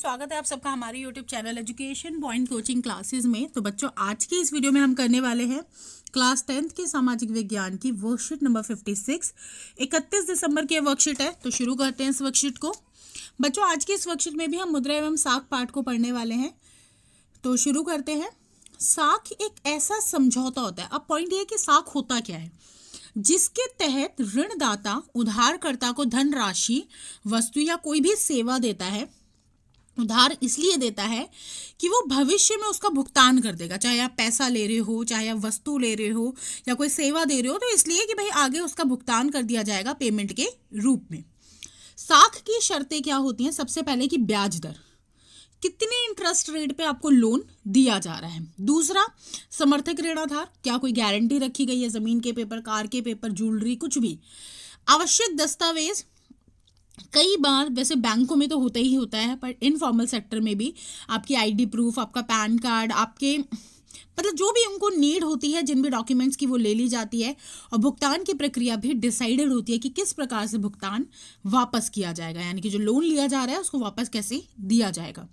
स्वागत है आप सबका हमारे YouTube channel education point coaching classes में। तो बच्चों, आज की इस वीडियो में हम करने वाले हैं क्लास 10th की सामाजिक विज्ञान की वर्कशीट नंबर 56। 31 दिसंबर की वर्कशीट है, तो शुरू करते हैं इस वर्कशीट को। बच्चों, आज की इस वर्कशीट में भी हम मुद्रा एवं साख पाठ को पढ़ने वाले हैं, तो शुरू करते हैं। साख एक ऐसा समझौता होता है। अब पॉइंट ये है कि साख होता क्या है, जिसके तहत ऋणदाता उधारकर्ता को धनराशि, वस्तु या कोई भी सेवा देता है। उधार इसलिए देता है कि वो भविष्य में उसका भुगतान कर देगा, चाहे आप पैसा ले रहे हो, चाहे आप वस्तु ले रहे हो या कोई सेवा दे रहे हो, तो इसलिए कि भाई आगे उसका भुगतान कर दिया जाएगा पेमेंट के रूप में। साख की शर्तें क्या होती हैं? सबसे पहले कि ब्याज दर, कितने इंटरेस्ट रेट पे आपको लोन दिया जा रहा है। दूसरा, समर्थक ऋणाधार, क्या कोई गारंटी रखी गई है, जमीन के पेपर, कार के पेपर, ज्वेलरी, कुछ भी। आवश्यक दस्तावेज, कई बार वैसे बैंकों में तो होता ही होता है, पर इनफॉर्मल सेक्टर में भी आपकी आईडी प्रूफ, आपका पैन कार्ड, आपके मतलब जो भी उनको नीड होती है, जिन भी डॉक्यूमेंट्स की, वो ले ली जाती है। और भुगतान की प्रक्रिया भी डिसाइडेड होती है कि किस प्रकार से भुगतान वापस किया जाएगा, यानी कि जो लोन लिया जा रहा है उसको वापस कैसे दिया जाएगा।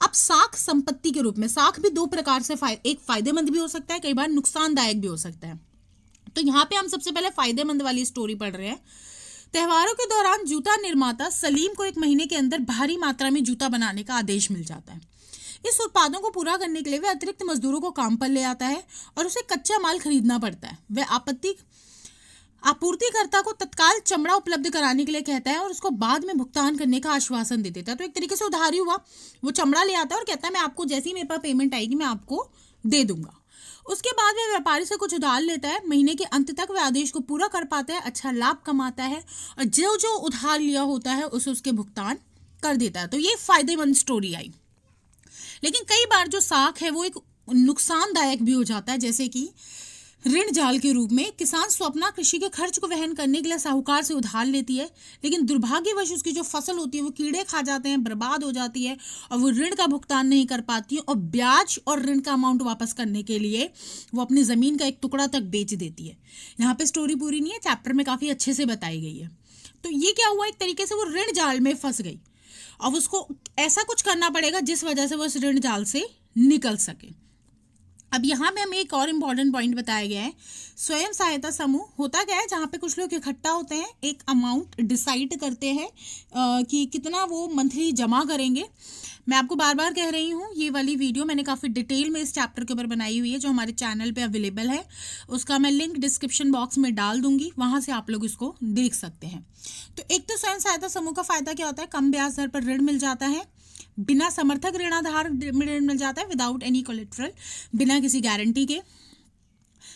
अब साख संपत्ति के रूप में, साख भी दो प्रकार से एक फायदेमंद भी हो सकता है, कई बार नुकसानदायक भी हो सकता है। तो यहाँ पे हम सबसे पहले फायदेमंद वाली स्टोरी पढ़ रहे हैं। त्योहारों के दौरान जूता निर्माता सलीम को 1 महीने के अंदर भारी मात्रा में जूता बनाने का आदेश मिल जाता है। इस उत्पादों को पूरा करने के लिए वह अतिरिक्त मजदूरों को काम पर ले आता है और उसे कच्चा माल खरीदना पड़ता है। वह आपूर्तिकर्ता को तत्काल चमड़ा उपलब्ध कराने के लिए कहता है और उसको बाद में भुगतान करने का आश्वासन दे देता है। तो एक तरीके से उधारी हुआ। वो चमड़ा ले आता है और कहता है मैं आपको जैसे ही मेरे पास पेमेंट आएगी मैं आपको दे दूंगा। उसके बाद वह व्यापारी से कुछ उधार लेता है। महीने के अंत तक वह आदेश को पूरा कर पाता है, अच्छा लाभ कमाता है और जो जो उधार लिया होता है उसे उसके भुगतान कर देता है। तो ये फायदेमंद स्टोरी आई। लेकिन कई बार जो साख है वो एक नुकसानदायक भी हो जाता है, जैसे कि ऋण जाल के रूप में किसान स्वप्ना कृषि के खर्च को वहन करने के लिए साहूकार से उधार लेती है, लेकिन दुर्भाग्यवश उसकी जो फसल होती है वो कीड़े खा जाते हैं, बर्बाद हो जाती है और वो ऋण का भुगतान नहीं कर पाती है और ब्याज और ऋण का अमाउंट वापस करने के लिए वो अपनी ज़मीन का एक टुकड़ा तक बेच देती है। यहाँ पे स्टोरी पूरी नहीं है, चैप्टर में काफ़ी अच्छे से बताई गई है। तो ये क्या हुआ, एक तरीके से वो ऋण जाल में फंस गई। अब उसको ऐसा कुछ करना पड़ेगा जिस वजह से वो इस ऋण जाल से निकल सके। अब यहाँ पे हमें एक और इम्पॉर्टेंट पॉइंट बताया गया है। स्वयं सहायता समूह होता क्या है, जहाँ पे कुछ लोग इकट्ठा होते हैं, एक अमाउंट डिसाइड करते हैं कि कितना वो मंथली जमा करेंगे। मैं आपको बार बार कह रही हूँ, ये वाली वीडियो मैंने काफ़ी डिटेल में इस चैप्टर के ऊपर बनाई हुई है, जो हमारे चैनल पे अवेलेबल है। उसका मैं लिंक डिस्क्रिप्शन बॉक्स में डाल दूंगी, वहाँ से आप लोग इसको देख सकते हैं। तो एक तो स्वयं सहायता समूह का फायदा क्या होता है, कम ब्याज दर पर ऋण मिल जाता है, बिना समर्थक ऋणाधार ऋण मिल जाता है, विदाउट एनी कोलेट्रल, बिना किसी गारंटी के।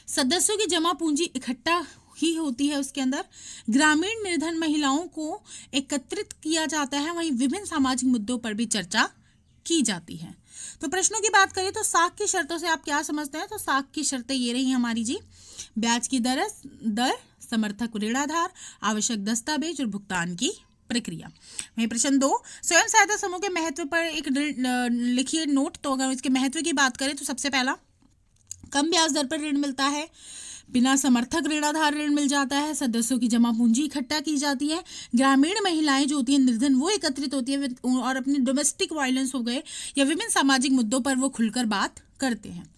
सदस्यों की जमा पूंजी इकट्ठा ही होती है उसके अंदर। ग्रामीण निर्धन महिलाओं को एकत्रित किया जाता है, वहीं विभिन्न सामाजिक मुद्दों पर भी चर्चा की जाती है। तो प्रश्नों की बात करें तो साख की शर्तों से आप क्या समझते हैं? तो साख की शर्तें ये रही हमारी जी, ब्याज की दर, समर्थक ऋणाधार, आवश्यक दस्तावेज और भुगतान की प्रक्रिया। वही प्रश्न 2, स्वयं सहायता समूह के महत्व पर एक लिखिए नोट। तो अगर इसके महत्व की बात करें तो सबसे पहला, कम ब्याज दर पर ऋण मिलता है, बिना समर्थक ऋणाधार ऋण मिल जाता है, सदस्यों की जमा पूंजी इकट्ठा की जाती है, ग्रामीण महिलाएं जो होती हैं निर्धन वो एकत्रित होती है और अपनी डोमेस्टिक वायलेंस हो गए या विभिन्न सामाजिक मुद्दों पर वो खुलकर बात करते हैं।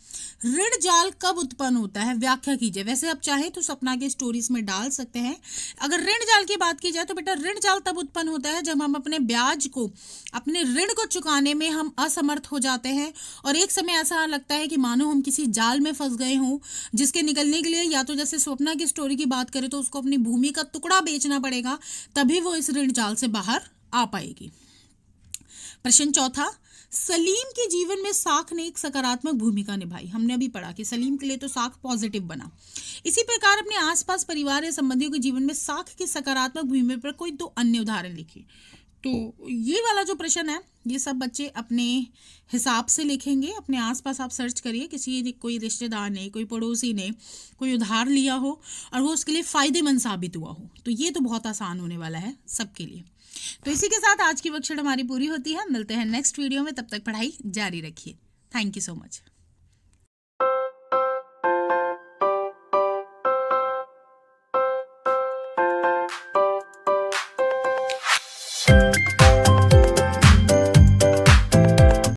ऋण जाल कब उत्पन्न होता है, व्याख्या कीजिए। वैसे आप चाहें तो सपना के स्टोरीज में डाल सकते हैं। अगर ऋण जाल की बात की जाए तो बेटा ऋण जाल तब उत्पन्न होता है जब हम अपने ब्याज को, अपने ऋण को चुकाने में हम असमर्थ हो जाते हैं और एक समय ऐसा लगता है कि मानो हम किसी जाल में फंस गए हों, जिसके निकलने के लिए या तो जैसे स्वप्ना की स्टोरी की बात करें तो उसको अपनी भूमि का टुकड़ा बेचना पड़ेगा, तभी वो इस ऋण जाल से बाहर आ पाएगी। प्रश्न 4, सलीम के जीवन में साख ने एक सकारात्मक भूमिका निभाई। हमने अभी पढ़ा कि सलीम के लिए तो साख पॉजिटिव बना। इसी प्रकार अपने आसपास परिवार या संबंधियों के जीवन में साख की सकारात्मक भूमिका पर कोई 2 अन्य उदाहरण लिखिए। तो ये वाला जो प्रश्न है ये सब बच्चे अपने हिसाब से लिखेंगे। अपने आसपास आप सर्च करिए, किसी कोई रिश्तेदार ने, कोई पड़ोसी ने कोई उधार लिया हो और वो उसके लिए फ़ायदेमंद साबित हुआ हो, तो ये तो बहुत आसान होने वाला है सबके लिए। तो इसी के साथ आज की वर्कशीट हमारी पूरी होती है। मिलते हैं नेक्स्ट वीडियो में, तब तक पढ़ाई जारी रखिए। Thank you so much.